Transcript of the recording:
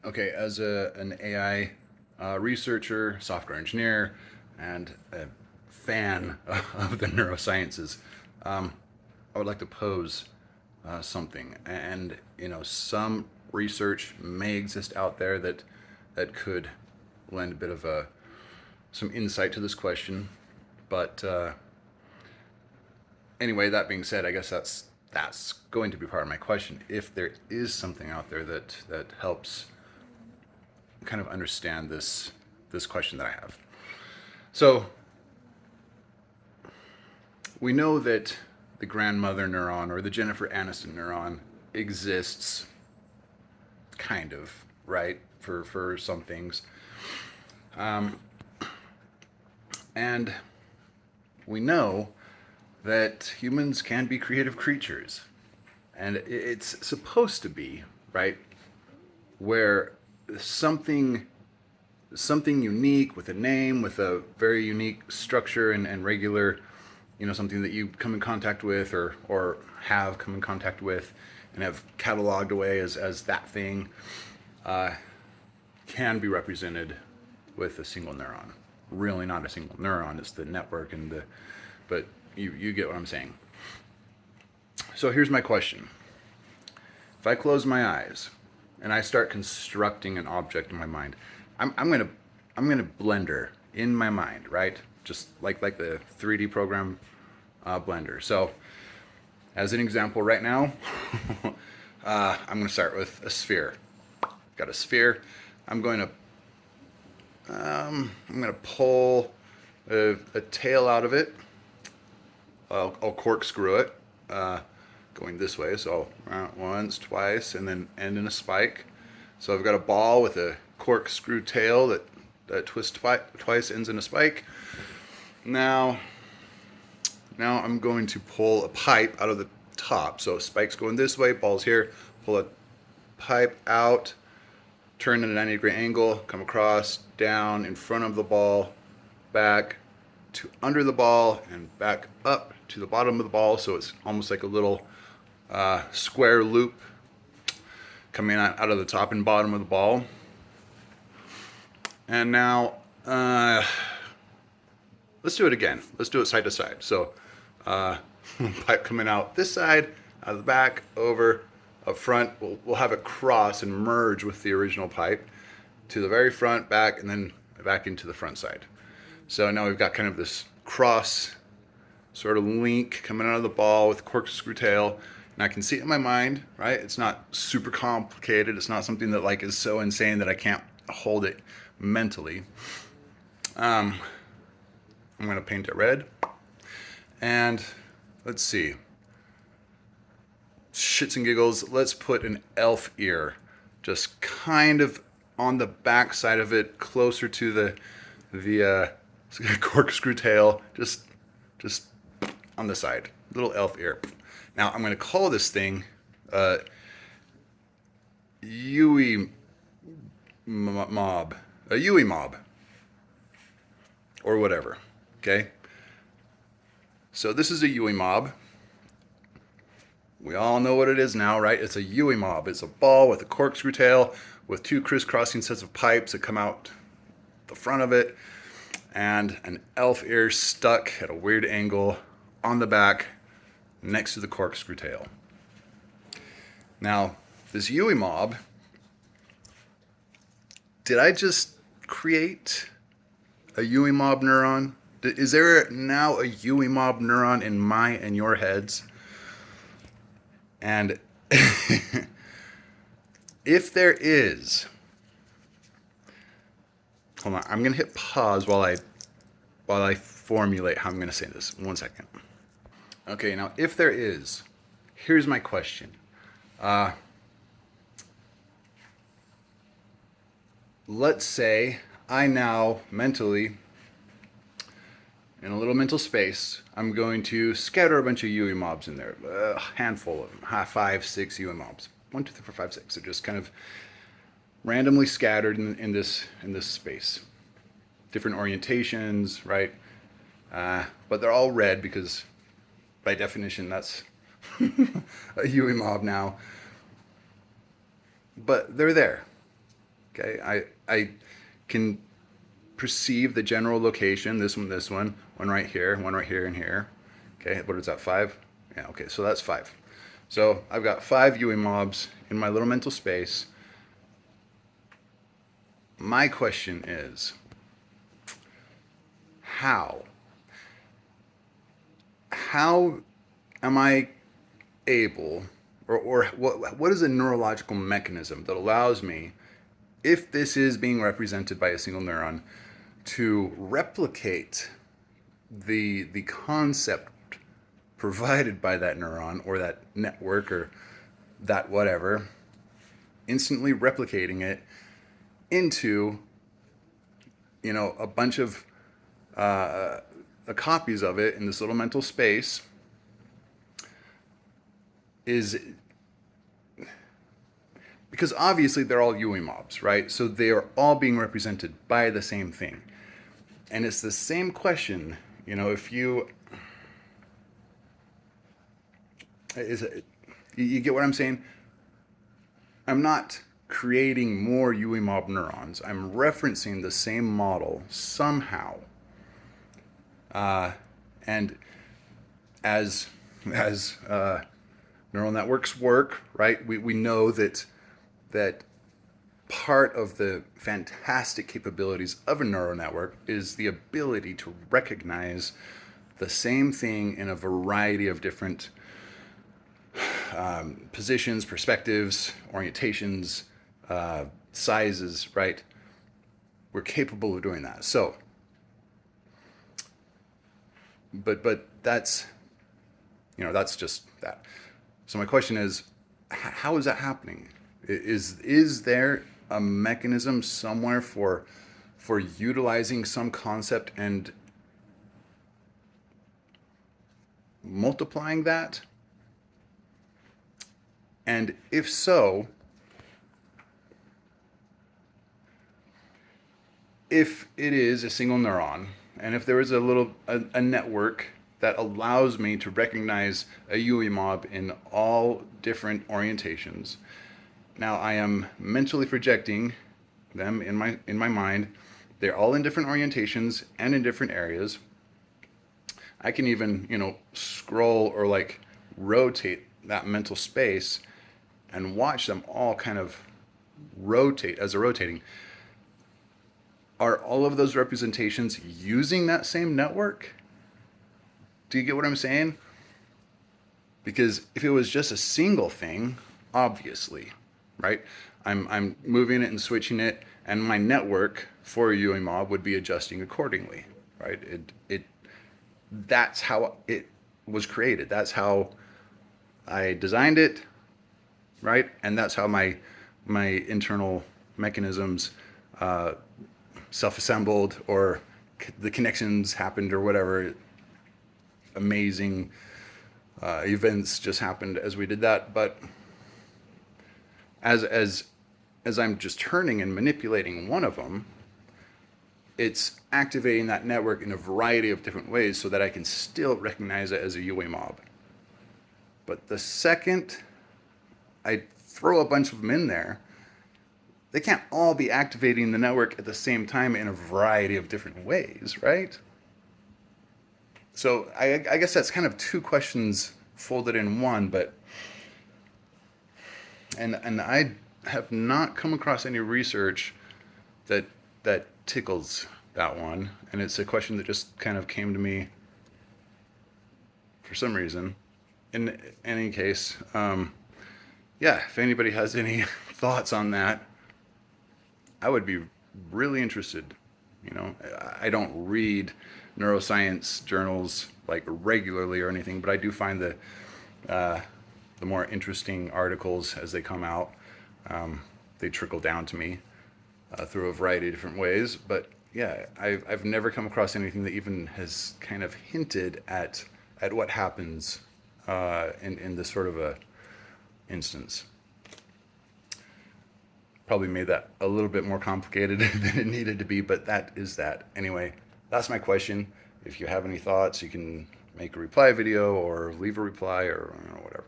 Okay, as an AI researcher, software engineer, and a fan of the neurosciences, I would like to pose something. And some research may exist out there that could lend a bit of some insight to this question. But anyway, that being said, I guess that's going to be part of my question. If there is something out there that helps kind of understand this question that I have. So we know that the grandmother neuron or the Jennifer Aniston neuron exists, kind of, right, for some things. And we know that humans can be creative creatures. And it's supposed to be, right, where something something unique with a name, with a very unique structure and regular, something that you come in contact with or have come in contact with and have cataloged away as that thing, can be represented with a single neuron. Really not a single neuron, it's the network but you get what I'm saying. So here's my question. If I close my eyes and I start constructing an object in my mind, I'm gonna blender in my mind, right? Just like the 3D program Blender. So as an example, right now, I'm gonna start with a sphere. Got a sphere. I'm gonna pull a tail out of it. I'll corkscrew it. Going this way, so once, twice, and then end in a spike. So I've got a ball with a corkscrew tail that twists twice, ends in a spike. Now I'm going to pull a pipe out of the top. So spike's going this way, ball's here. Pull a pipe out, turn at a 90-degree angle, come across, down in front of the ball, back to under the ball, and back up to the bottom of the ball. So it's almost like a little square loop coming out of the top and bottom of the ball. And now let's do it again. Let's do it side to side. So pipe coming out this side, out of the back, over, up front. We'll have it cross and merge with the original pipe to the very front, back, and then back into the front side. So now we've got kind of this cross sort of link coming out of the ball with corkscrew tail. And I can see it in my mind, right? It's not super complicated. It's not something that is so insane that I can't hold it mentally. I'm going to paint it red. And let's see. Shits and giggles, let's put an elf ear just kind of on the back side of it, closer to the corkscrew tail, just on the side. Little elf ear. Now I'm going to call this thing Yui mob, a Yui mob, or whatever. Okay. So this is a Yui mob. We all know what it is now, right? It's a Yui mob. It's a ball with a corkscrew tail with two crisscrossing sets of pipes that come out the front of it, and an elf ear stuck at a weird angle on the back next to the corkscrew tail. Now, this Yui mob, did I just create a Yui mob neuron? Is there now a Yui mob neuron in my and your heads? And if there is, hold on, I'm gonna hit pause while I formulate how I'm gonna say this. 1 second. Okay, now if there is, here's my question. Let's say I now mentally, in a little mental space, I'm going to scatter a bunch of Yui mobs in there, a handful of them, 5, 6 Yui mobs. 1, 2, 3, 4, 5, 6. They're just kind of randomly scattered in this space. Different orientations, right? But they're all red because, by definition, that's a Yui mob now. But they're there. Okay, I can perceive the general location, this one right here, one right here and here. Okay, what is that, 5? Yeah, okay, so that's 5. So I've got 5 UE mobs in my little mental space. My question is, how? How am I able, or what is a neurological mechanism that allows me, if this is being represented by a single neuron, to replicate the concept provided by that neuron or that network or that whatever, instantly replicating it into, a bunch of copies of it in this little mental space, is because obviously they're all UE mobs, right? So they are all being represented by the same thing. And it's the same question, if you you get what I'm saying? I'm not creating more UE mob neurons. I'm referencing the same model somehow. And as neural networks work, right? We know that part of the fantastic capabilities of a neural network is the ability to recognize the same thing in a variety of different positions, perspectives, orientations, sizes, right? We're capable of doing that. So, but that's, that's just that. So my question is, how is that happening? Is there a mechanism somewhere for utilizing some concept and multiplying that? And if so, if it is a single neuron, and if there is a network that allows me to recognize a UE mob in all different orientations, now I am mentally projecting them in my mind. They're all in different orientations and in different areas. I can even, scroll or like rotate that mental space and watch them all kind of rotate as they're rotating. Are all of those representations using that same network? Do you get what I'm saying? Because if it was just a single thing, obviously, right? I'm moving it and switching it, and my network for a UE mob would be adjusting accordingly, right? That's how it was created. That's how I designed it, right? And that's how my internal mechanisms self-assembled, or the connections happened, or whatever amazing events just happened as we did that. But as I'm just turning and manipulating one of them, it's activating that network in a variety of different ways so that I can still recognize it as a UE mob. But the second I throw a bunch of them in there, they can't all be activating the network at the same time in a variety of different ways, right? So I guess that's kind of two questions folded in one, but and I have not come across any research that tickles that one, and it's a question that just kind of came to me for some reason. In any case, yeah, if anybody has any thoughts on that, I would be really interested. I don't read neuroscience journals like regularly or anything, but I do find the more interesting articles as they come out. They trickle down to me through a variety of different ways. But yeah, I've never come across anything that even has kind of hinted at what happens in this sort of a instance. Probably made that a little bit more complicated than it needed to be, but that is that. Anyway, that's my question. If you have any thoughts, you can make a reply video or leave a reply or whatever.